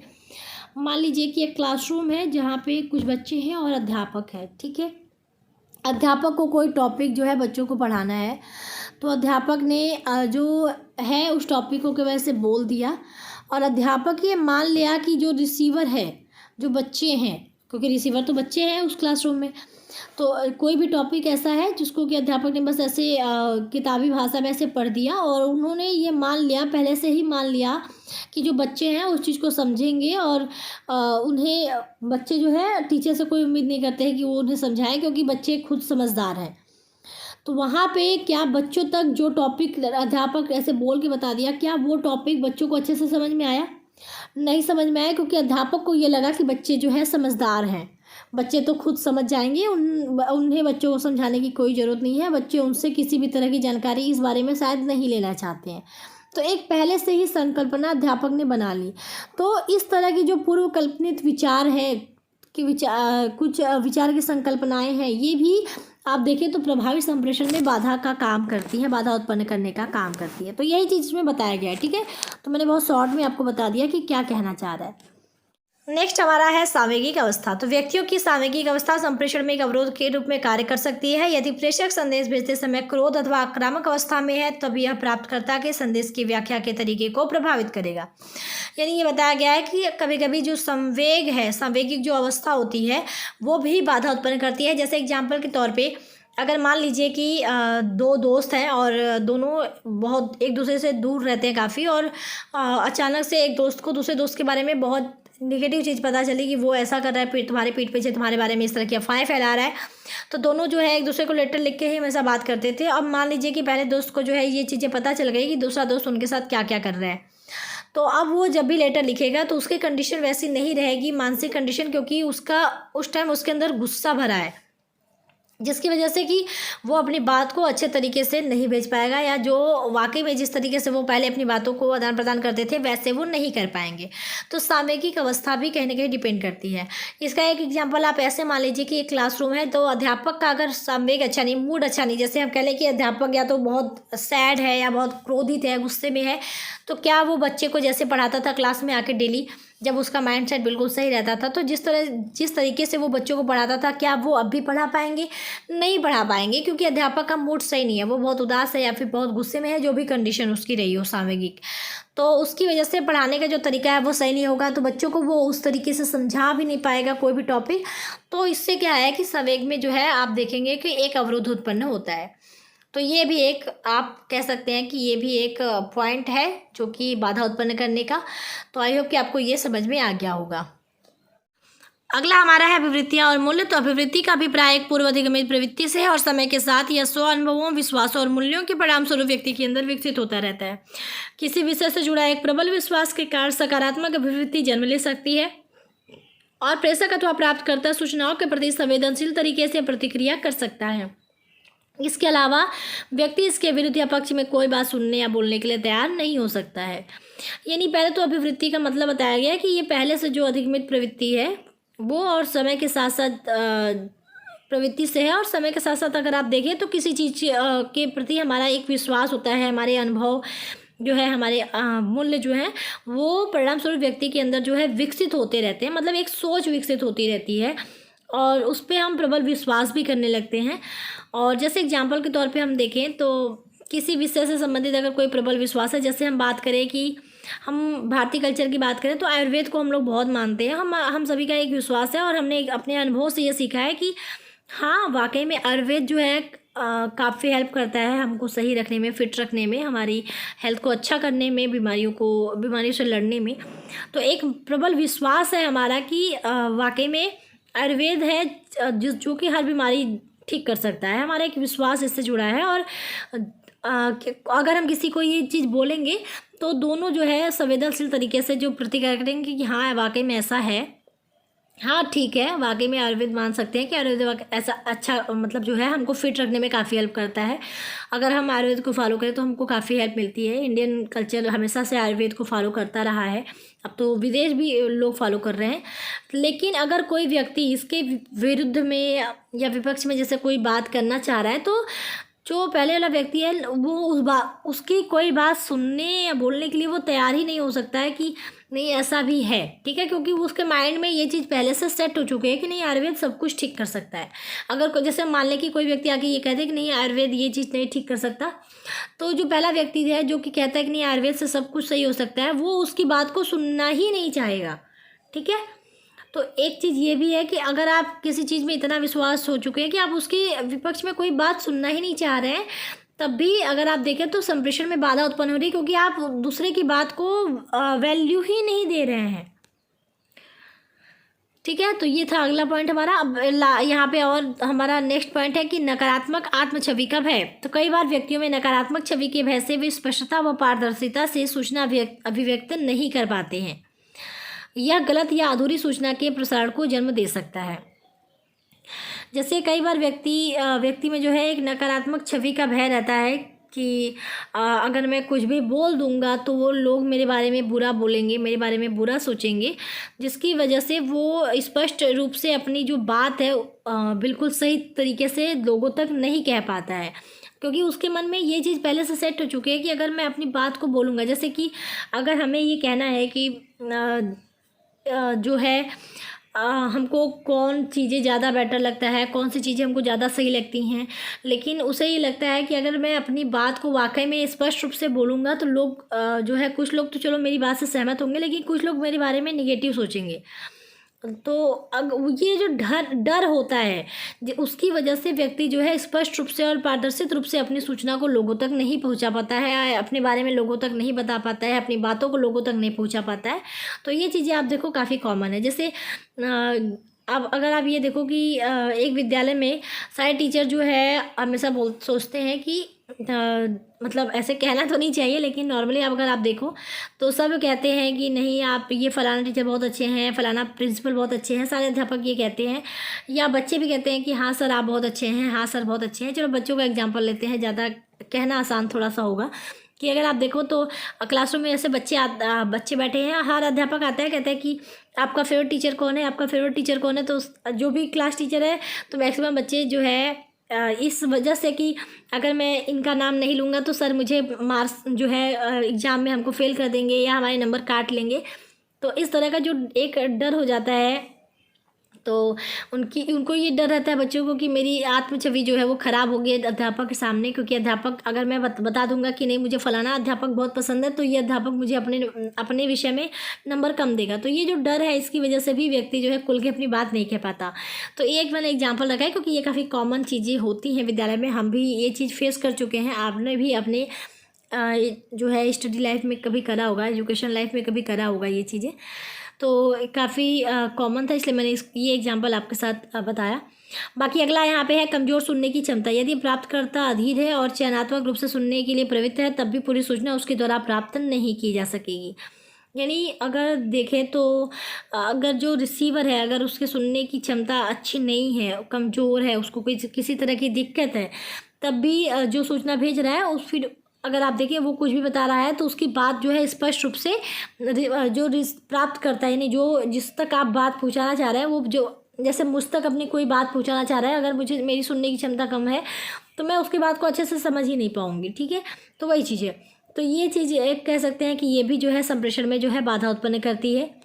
मान लीजिए कि एक क्लासरूम है जहाँ पे कुछ बच्चे हैं और अध्यापक है। ठीक है, अध्यापक को कोई टॉपिक जो है बच्चों को पढ़ाना है, तो अध्यापक ने जो है उस टॉपिक को वजह से बोल दिया और अध्यापक ये मान लिया कि जो रिसीवर है, जो बच्चे हैं, क्योंकि रिसीवर तो बच्चे हैं उस क्लासरूम में, तो कोई भी टॉपिक ऐसा है जिसको कि अध्यापक ने बस ऐसे किताबी भाषा में ऐसे पढ़ दिया और उन्होंने ये मान लिया, पहले से ही मान लिया कि जो बच्चे हैं उस चीज़ को समझेंगे और उन्हें बच्चे जो है टीचर से कोई उम्मीद नहीं करते हैं कि वो उन्हें समझाएं क्योंकि बच्चे खुद समझदार हैं। तो वहाँ पे क्या बच्चों तक जो टॉपिक अध्यापक ऐसे बोल के बता दिया, क्या वो टॉपिक बच्चों को अच्छे से समझ में आया? नहीं समझ में आया, क्योंकि अध्यापक को ये लगा कि बच्चे जो है समझदार हैं, बच्चे तो खुद समझ जाएंगे, उन्हें बच्चों को समझाने की कोई ज़रूरत नहीं है, बच्चे उनसे किसी भी तरह की जानकारी इस बारे में शायद नहीं लेना चाहते हैं। तो एक पहले से ही संकल्पना अध्यापक ने बना ली। तो इस तरह की जो पूर्व कल्पनित विचार है कि कुछ विचार की संकल्पनाएं हैं, ये भी आप देखें तो प्रभावी संप्रेषण में बाधा का काम करती है, बाधा उत्पन्न करने का काम करती है। तो यही चीज़ इसमें बताया गया है। ठीक है, तो मैंने बहुत शॉर्ट में आपको बता दिया कि क्या कहना चाह रहा है। नेक्स्ट हमारा है सामयिक अवस्था। तो व्यक्तियों की सामयिक अवस्था संप्रेषण में एक अवरोध के रूप में कार्य कर सकती है। यदि प्रेषक संदेश भेजते समय क्रोध अथवा आक्रामक अवस्था में है, तब यह प्राप्तकर्ता के संदेश की व्याख्या के तरीके को प्रभावित करेगा। यानी ये बताया गया है कि कभी कभी जो संवेग है, संवेगिक जो अवस्था होती है, वो भी बाधा उत्पन्न करती है। जैसे एग्जाम्पल के तौर पर अगर मान लीजिए कि दो दोस्त हैं और दोनों बहुत एक दूसरे से दूर रहते हैं काफ़ी, और अचानक से एक दोस्त को दूसरे दोस्त के बारे में बहुत नेगेटिव चीज़ पता चली कि वो ऐसा कर रहा है, तुम्हारे पीठ पीछे तुम्हारे बारे में इस तरह की अफवाहें फैला रहा है। तो दोनों जो है एक दूसरे को लेटर लिख के ही हमेशा बात करते थे। अब मान लीजिए कि पहले दोस्त को जो है ये चीज़ें पता चल गई कि दूसरा दोस्त उनके साथ क्या क्या कर रहा है, तो अब वो जब भी लेटर लिखेगा तो उसकी कंडीशन वैसी नहीं रहेगी, मानसिक कंडीशन, क्योंकि उसका उस टाइम उसके अंदर गुस्सा भरा है, जिसकी वजह से कि वो अपनी बात को अच्छे तरीके से नहीं भेज पाएगा, या जो वाकई में जिस तरीके से वो पहले अपनी बातों को आदान प्रदान करते थे वैसे वो नहीं कर पाएंगे। तो सामयिक अवस्था भी कहीं ना कहीं डिपेंड करती है। इसका एक एग्जांपल आप ऐसे मान लीजिए कि एक क्लासरूम है, तो अध्यापक का अगर सामयिक अच्छा नहीं, मूड अच्छा नहीं, जैसे हम कह लें कि अध्यापक या तो बहुत सैड है या बहुत क्रोधित है, गुस्से में है, तो क्या वो बच्चे को जैसे पढ़ाता था क्लास में आके डेली, जब उसका माइंड सेट बिल्कुल सही रहता था, तो जिस तरीके से वो बच्चों को पढ़ाता था, क्या वो अब भी पढ़ा पाएंगे? नहीं पढ़ा पाएंगे, क्योंकि अध्यापक का मूड सही नहीं है, वो बहुत उदास है या फिर बहुत गुस्से में है, जो भी कंडीशन उसकी रही हो सामयिक, तो उसकी वजह से पढ़ाने का जो तरीका है वो सही नहीं होगा, तो बच्चों को वो उस तरीके से समझा भी नहीं पाएगा कोई भी टॉपिक। तो इससे क्या है कि संवेग में जो है आप देखेंगे कि एक अवरोध उत्पन्न होता है। तो ये भी एक आप कह सकते हैं कि ये भी एक पॉइंट है जो कि बाधा उत्पन्न करने का। तो आई होप कि आपको ये समझ में आ गया होगा। अगला हमारा है अभिवृत्तियां और मूल्य। तो अभिवृत्ति का अभिप्राय एक पूर्व अधिगमित प्रवृत्ति से है और समय के साथ यह स्व अनुभवों, विश्वासों और मूल्यों के परिणाम स्वरूप व्यक्ति के अंदर विकसित होता रहता है। किसी विषय से जुड़ा एक प्रबल विश्वास के कारण सकारात्मक अभिवृत्ति जन्म ले सकती है और प्रेषक अथवा प्राप्तकर्ता सूचनाओं के प्रति संवेदनशील तरीके से प्रतिक्रिया कर सकता है। इसके अलावा व्यक्ति इसके विरुद्ध या पक्ष में कोई बात सुनने या बोलने के लिए तैयार नहीं हो सकता है। यानी पहले तो अभिवृत्ति का मतलब बताया गया कि ये पहले से जो अधिगमित प्रवृत्ति है वो और समय के साथ साथ प्रवृत्ति से है, और समय के साथ साथ अगर आप देखें तो किसी चीज़ के प्रति हमारा एक विश्वास होता है, हमारे अनुभव जो है, हमारे मूल्य जो है वो परिणाम स्वरूप व्यक्ति के अंदर जो है विकसित होते रहते हैं। मतलब एक सोच विकसित होती रहती है और उस पर हम प्रबल विश्वास भी करने लगते हैं। और जैसे एग्जाम्पल के तौर पे हम देखें तो किसी विषय से संबंधित अगर कोई प्रबल विश्वास है, जैसे हम बात करें कि हम भारतीय कल्चर की बात करें तो आयुर्वेद को हम लोग बहुत मानते हैं। हम सभी का एक विश्वास है और हमने अपने अनुभव से ये सीखा है कि हाँ वाकई में आयुर्वेद जो है काफ़ी हेल्प करता है हमको सही रखने में, फिट रखने में, हमारी हेल्थ को अच्छा करने में, बीमारियों से लड़ने में। तो एक प्रबल विश्वास है हमारा कि वाकई में आयुर्वेद है जो कि हर बीमारी ठीक कर सकता है। हमारा एक विश्वास इससे जुड़ा है और अगर हम किसी को ये चीज़ बोलेंगे तो दोनों जो है संवेदनशील तरीके से जो प्रतिक्रिया करेंगे कि हाँ वाकई में ऐसा है, हाँ ठीक है, वाकई में आयुर्वेद मान सकते हैं कि आयुर्वेद ऐसा अच्छा मतलब जो है हमको फिट रखने में काफ़ी हेल्प करता है। अगर हम आयुर्वेद को फॉलो करें तो हमको काफ़ी हेल्प मिलती है। इंडियन कल्चर हमेशा से आयुर्वेद को फॉलो करता रहा है, अब तो विदेश भी लोग फॉलो कर रहे हैं। लेकिन अगर कोई व्यक्ति इसके विरुद्ध में या विपक्ष में जैसे कोई बात करना चाह रहा है तो जो पहले वाला व्यक्ति है वो उसकी कोई बात सुनने या बोलने के लिए वो तैयार ही नहीं हो सकता है कि नहीं ऐसा भी है, ठीक है, क्योंकि उसके माइंड में ये चीज़ पहले से सेट हो चुकी है कि नहीं आयुर्वेद सब कुछ ठीक कर सकता है। अगर जैसे मान लें कि कोई व्यक्ति आके ये कहते हैं कि नहीं आयुर्वेद ये चीज़ नहीं ठीक कर सकता, तो जो पहला व्यक्ति है जो कि कहता है कि नहीं आयुर्वेद से सब कुछ सही हो सकता है, वो उसकी बात को सुनना ही नहीं चाहेगा, ठीक है। तो एक चीज़ ये भी है कि अगर आप किसी चीज़ में इतना विश्वास हो चुके हैं कि आप उसके विपक्ष में कोई बात सुनना ही नहीं चाह रहे हैं, तब भी अगर आप देखें तो संप्रेषण में बाधा उत्पन्न हो रही है, क्योंकि आप दूसरे की बात को वैल्यू ही नहीं दे रहे हैं, ठीक है। तो ये था अगला पॉइंट हमारा। अब यहाँ पे और हमारा नेक्स्ट पॉइंट है कि नकारात्मक आत्म छवि का भय। तो कई बार व्यक्तियों में नकारात्मक छवि के भय से वे स्पष्टता व पारदर्शिता से सूचना अभिव्यक्त नहीं कर पाते हैं। यह गलत या अधूरी सूचना के प्रसारण को जन्म दे सकता है। जैसे कई बार व्यक्ति में जो है एक नकारात्मक छवि का भय रहता है कि अगर मैं कुछ भी बोल दूंगा तो वो लोग मेरे बारे में बुरा बोलेंगे, मेरे बारे में बुरा सोचेंगे, जिसकी वजह से वो स्पष्ट रूप से अपनी जो बात है बिल्कुल सही तरीके से लोगों तक नहीं कह पाता है, क्योंकि उसके मन में ये चीज़ पहले से सेट हो चुकी है कि अगर मैं अपनी बात को बोलूँगा, जैसे कि अगर हमें ये कहना है कि जो है हमको कौन चीज़ें ज़्यादा बेटर लगता है, कौन सी चीज़ें हमको ज़्यादा सही लगती हैं, लेकिन उसे ये लगता है कि अगर मैं अपनी बात को वाकई में स्पष्ट रूप से बोलूँगा तो लोग जो है, कुछ लोग तो चलो मेरी बात से सहमत होंगे, लेकिन कुछ लोग मेरे बारे में निगेटिव सोचेंगे। तो ये जो डर डर होता है, उसकी वजह से व्यक्ति जो है स्पष्ट रूप से और पारदर्शित रूप से अपनी सूचना को लोगों तक नहीं पहुंचा पाता है, अपने बारे में लोगों तक नहीं बता पाता है, अपनी बातों को लोगों तक नहीं पहुंचा पाता है। तो ये चीज़ें आप देखो काफ़ी कॉमन है। जैसे अब अगर आप ये देखो कि एक विद्यालय में सारे टीचर जो है हमेशा सोचते हैं कि मतलब ऐसे कहना तो नहीं चाहिए, लेकिन नॉर्मली अगर आप देखो तो सब कहते हैं कि नहीं, आप ये फ़लाना टीचर बहुत अच्छे हैं, फ़लाना प्रिंसिपल बहुत अच्छे हैं, सारे अध्यापक ये कहते हैं, या बच्चे भी कहते हैं कि हाँ सर आप बहुत अच्छे हैं, हाँ सर बहुत अच्छे हैं। चलो बच्चों का एग्जाम्पल लेते हैं, ज़्यादा कहना आसान थोड़ा सा होगा। कि अगर आप देखो तो क्लासरूम में ऐसे बच्चे बैठे हैं, हर अध्यापक आता है, कहता है कि आपका फेवरेट टीचर कौन है, आपका फेवरेट टीचर कौन है। तो जो भी क्लास टीचर है तो मैक्सिमम बच्चे जो है इस वजह से कि अगर मैं इनका नाम नहीं लूँगा तो सर मुझे मार्क्स जो है एग्ज़ाम में हमको फेल कर देंगे या हमारे नंबर काट लेंगे। तो इस तरह का जो एक डर हो जाता है, तो उनको ये डर रहता है बच्चों को कि मेरी आत्म छवि जो है वो ख़राब होगी अध्यापक के सामने, क्योंकि अध्यापक अगर मैं बता दूंगा कि नहीं मुझे फ़लाना अध्यापक बहुत पसंद है, तो ये अध्यापक मुझे अपने विषय में नंबर कम देगा। तो ये जो डर है, इसकी वजह से भी व्यक्ति जो है खुल के अपनी बात नहीं कह पाता। तो एक मैंने एग्जाम्पल रखा है, क्योंकि ये काफ़ी कॉमन चीज़ें होती हैं विद्यालय में, हम भी ये चीज़ फेस कर चुके हैं, आपने भी अपने जो है स्टडी लाइफ में कभी करा होगा, एजुकेशन लाइफ में कभी करा होगा ये चीज़ें। तो काफ़ी कॉमन था, इसलिए मैंने ये एग्जांपल आपके साथ बताया। बाकी अगला यहाँ पे है कमज़ोर सुनने की क्षमता। यदि प्राप्तकर्ता अधीर है और चयनात्मक रूप से सुनने के लिए प्रवृत्त है, तब भी पूरी सूचना उसके द्वारा प्राप्त नहीं की जा सकेगी। यानी अगर देखें तो अगर जो रिसीवर है, अगर उसके सुनने की क्षमता अच्छी नहीं है, कमज़ोर है, उसको किसी तरह की दिक्कत है, तब भी जो सूचना भेज रहा है उस फिर अगर आप देखिए वो कुछ भी बता रहा है तो उसकी बात जो है स्पष्ट रूप से जो प्राप्त करता है, यानी जो जिस तक आप बात पहुंचाना चाह रहे हैं, वो जो जैसे मुझ तक अपनी कोई बात पहुंचाना चाह रहा है, अगर मुझे मेरी सुनने की क्षमता कम है तो मैं उसकी बात को अच्छे से समझ ही नहीं पाऊंगी। ठीक है, तो वही चीज़ है। तो ये चीज़ एक कह सकते हैं कि ये भी जो है संप्रेषण में जो है बाधा उत्पन्न करती है।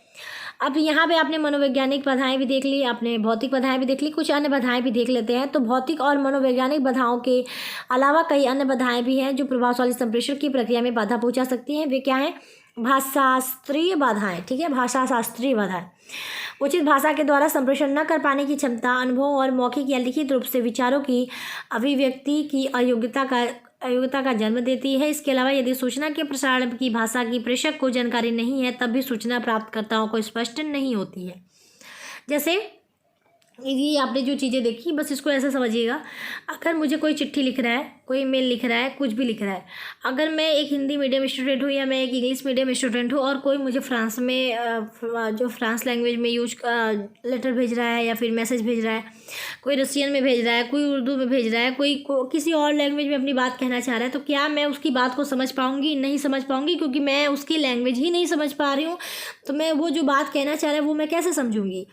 अब यहाँ पे आपने मनोवैज्ञानिक बाधाएं भी देख ली, आपने भौतिक बाधाएं भी देख ली, कुछ अन्य बाधाएं भी देख लेते हैं। तो भौतिक और मनोवैज्ञानिक बाधाओं के अलावा कई अन्य बाधाएं भी हैं जो प्रभावशाली संप्रेषण की प्रक्रिया में बाधा पहुंचा सकती हैं। वे क्या हैं? भाषाशास्त्रीय बाधाएं। ठीक है, भाषाशास्त्रीय बाधाएं उचित भाषा के द्वारा संप्रेषण न कर पाने की क्षमता, अनुभव और मौखिक या लिखित रूप से विचारों की अभिव्यक्ति की अयोग्यता का जन्म देती है। इसके अलावा यदि सूचना के प्रसारण की भाषा की प्रेषक को जानकारी नहीं है, तब भी सूचना प्राप्तकर्ताओं को स्पष्ट नहीं होती है। जैसे ये आपने जो चीज़ें देखी, बस इसको ऐसे समझिएगा। अगर मुझे कोई चिट्ठी लिख रहा है, कोई मेल लिख रहा है, कुछ भी लिख रहा है, अगर मैं एक हिंदी मीडियम स्टूडेंट हूँ या मैं एक इंग्लिश मीडियम स्टूडेंट हूँ और कोई मुझे फ्रांस में जो फ्रांस लैंग्वेज में यूज लेटर भेज रहा है या फिर मैसेज भेज रहा है, कोई रशियन में भेज रहा है, कोई उर्दू में भेज रहा है, कोई किसी और लैंग्वेज में अपनी बात कहना चाह रहा है, तो क्या मैं उसकी बात को समझ पाऊँगी? नहीं समझ पाऊँगी, क्योंकि मैं उसकी लैंग्वेज ही नहीं समझ पा रही हूँ। तो मैं वो जो बात कहना चाह रहा है वो मैं कैसे समझूंगी?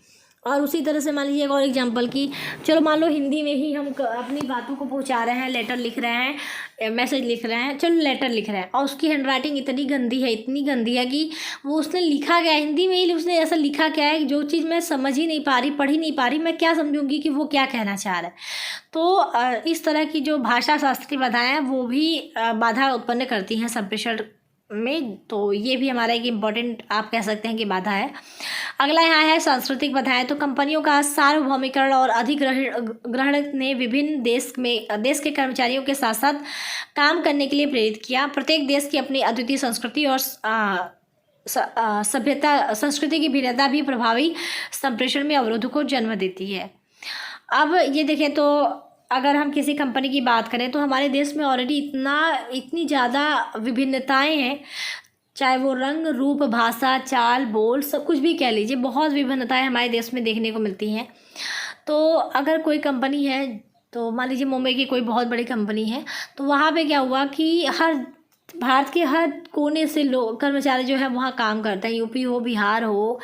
और उसी तरह से मान लीजिए एक और एग्जांपल की, चलो मान लो हिंदी में ही हम अपनी बातों को पहुंचा रहे हैं, लेटर लिख रहे हैं, मैसेज लिख रहे हैं, चलो लेटर लिख रहे हैं, और उसकी हैंडराइटिंग इतनी गंदी है, इतनी गंदी है कि वो उसने लिखा क्या है हिंदी में ही, उसने ऐसा लिखा क्या है जो चीज़ मैं समझ ही नहीं पा रही, पढ़ ही नहीं पा रही, मैं क्या समझूंगी कि वो क्या कहना चाह रहा है। तो इस तरह की जो भाषा शास्त्रीय बाधाएं हैं वो भी बाधा उत्पन्न करती हैं संप्रेषण में। तो ये भी हमारा एक इम्पॉर्टेंट आप कह सकते हैं कि बाधा है। अगला यहाँ है सांस्कृतिक बाधाएं। तो कंपनियों का सार्वभौमिकरण और अधिग्रहण ने विभिन्न देश के कर्मचारियों के साथ साथ काम करने के लिए प्रेरित किया। प्रत्येक देश की अपनी अद्वितीय संस्कृति और सभ्यता संस्कृति की भिन्नता भी प्रभावी संप्रेषण में अवरोधों को जन्म देती है। अब ये देखें तो अगर हम किसी कंपनी की बात करें तो हमारे देश में ऑलरेडी इतनी ज़्यादा विभिन्नताएं हैं, चाहे वो रंग रूप, भाषा, चाल, बोल, सब कुछ भी कह लीजिए, बहुत विभिन्नताएं हमारे देश में देखने को मिलती हैं। तो अगर कोई कंपनी है तो मान लीजिए मुंबई की कोई बहुत बड़ी कंपनी है, तो वहाँ पे क्या हुआ कि भारत के हर कोने से लोग कर्मचारी जो है वहाँ काम करते हैं। यूपी हो, बिहार हो,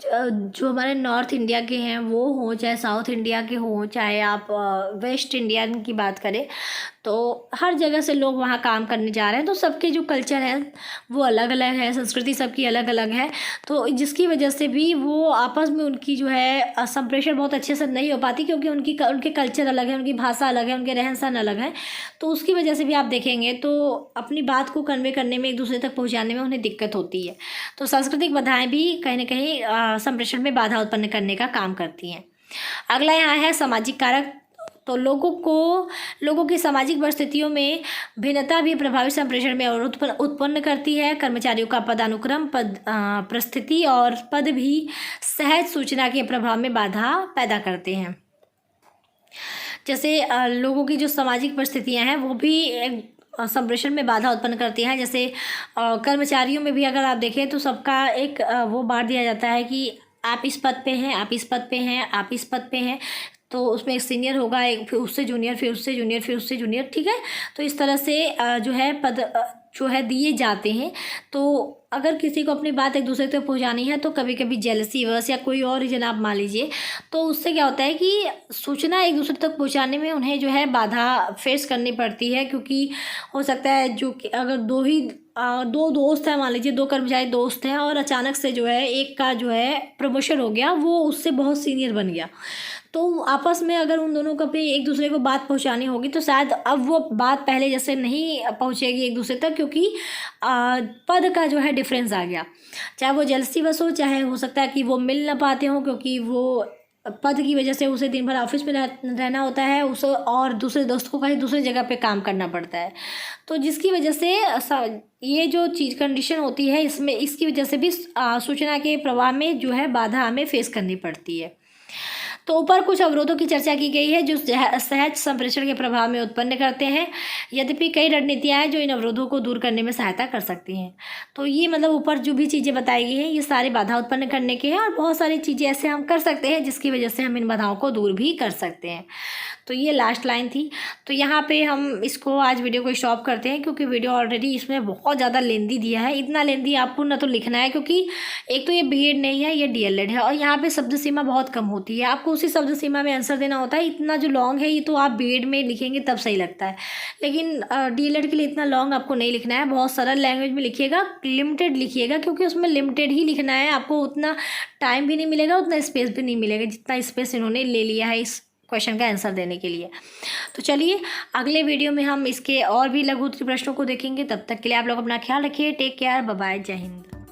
जो हमारे नॉर्थ इंडिया के हैं वो हो, चाहे साउथ इंडिया के हो, चाहे आप वेस्ट इंडियन की बात करें, तो हर जगह से लोग वहाँ काम करने जा रहे हैं। तो सबके जो कल्चर है वो अलग अलग है, संस्कृति सबकी अलग अलग है। तो जिसकी वजह से भी वो आपस में उनकी जो है संप्रेषण बहुत अच्छे से नहीं हो पाती, क्योंकि उनके कल्चर अलग है, उनकी भाषा अलग है, उनके रहन सहन अलग है। तो उसकी वजह से भी आप देखेंगे तो अपनी बात को कन्वे करने में, एक दूसरे तक पहुँचाने में उन्हें दिक्कत होती है। तो सांस्कृतिक बाधाएँ भी कहीं ना कहीं संप्रेषण में बाधा उत्पन्न करने का काम करती हैं। अगला यहाँ है सामाजिक कारक। तो लोगों की सामाजिक परिस्थितियों में भिन्नता भी प्रभावी संप्रेषण में अवरोध उत्पन्न करती है। कर्मचारियों का पदानुक्रम, परिस्थिति और पद भी सहज सूचना के प्रभाव में बाधा पैदा करते हैं। जैसे लोगों की जो सामाजिक परिस्थितियां हैं वो भी संप्रेषण में बाधा उत्पन्न करती हैं। जैसे कर्मचारियों में भी अगर आप देखें तो सबका एक वो बांट दिया जाता है कि आप इस पद पे हैं, आप इस पद पे हैं, आप इस पद पे हैं। तो उसमें एक सीनियर होगा, एक फिर उससे जूनियर, फिर उससे जूनियर, फिर उससे जूनियर, ठीक है। तो इस तरह से जो है पद जो है दिए जाते हैं। तो अगर किसी को अपनी बात एक दूसरे तक पहुंचानी है तो कभी कभी जेलसी वश या कोई और रीजन आप मान लीजिए, तो उससे क्या होता है कि सूचना एक दूसरे तक पहुंचाने में उन्हें जो है बाधा फेस करनी पड़ती है। क्योंकि हो सकता है जो कि अगर दो दोस्त हैं, मान लीजिए दो कर्मचारी दोस्त हैं, और अचानक से जो है एक का जो है प्रमोशन हो गया, वो उससे बहुत सीनियर बन गया। तो आपस में अगर उन दोनों को अपनी एक दूसरे को बात पहुंचानी होगी तो शायद अब वो बात पहले जैसे नहीं पहुंचेगी एक दूसरे तक, क्योंकि पद का जो है डिफरेंस आ गया। चाहे वो जेलसी बस हो, चाहे हो सकता है कि वो मिल ना पाते हों, क्योंकि वो पद की वजह से उसे दिन भर ऑफिस में रहना होता है उसे, और दूसरे दोस्त को कहीं दूसरी जगह पे काम करना पड़ता है। तो जिसकी वजह से ये जो चीज़ कंडीशन होती है इसमें, इसकी वजह से भी सूचना के प्रवाह में जो है बाधा हमें फेस करनी पड़ती है। तो ऊपर कुछ अवरोधों की चर्चा की गई है जो सहज संप्रेषण के प्रभाव में उत्पन्न करते हैं। यद्यपि कई रणनीतियां हैं जो इन अवरोधों को दूर करने में सहायता कर सकती हैं। तो ये मतलब ऊपर जो भी चीज़ें बताई गई हैं ये सारी बाधा उत्पन्न करने के हैं, और बहुत सारी चीज़ें ऐसे हम कर सकते हैं जिसकी वजह से हम इन बाधाओं को दूर भी कर सकते हैं। तो ये लास्ट लाइन थी। तो यहाँ पे हम इसको आज वीडियो को स्टॉप करते हैं, क्योंकि वीडियो ऑलरेडी इसमें बहुत ज़्यादा लेंदी दिया है। इतना लेंदी आपको ना तो लिखना है, क्योंकि एक तो ये बीएड नहीं है, ये डीएलएड है, और यहाँ पे शब्द सीमा बहुत कम होती है। आपको उसी शब्द सीमा में आंसर देना होता है। इतना जो लॉन्ग है ये तो आप बीएड में लिखेंगे तब सही लगता है, लेकिन डीएलएड के लिए इतना लॉन्ग आपको नहीं लिखना है। बहुत सरल लैंग्वेज में लिखिएगा, लिमिटेड लिखिएगा, क्योंकि उसमें लिमिटेड ही लिखना है। आपको उतना टाइम भी नहीं मिलेगा, उतना स्पेस भी नहीं मिलेगा जितना स्पेस इन्होंने ले लिया है इस क्वेश्चन का आंसर देने के लिए। तो चलिए अगले वीडियो में हम इसके और भी लघु उत्तरीय प्रश्नों को देखेंगे। तब तक के लिए आप लोग अपना ख्याल रखिए। टेक केयर, बाय बाय, जय हिंद।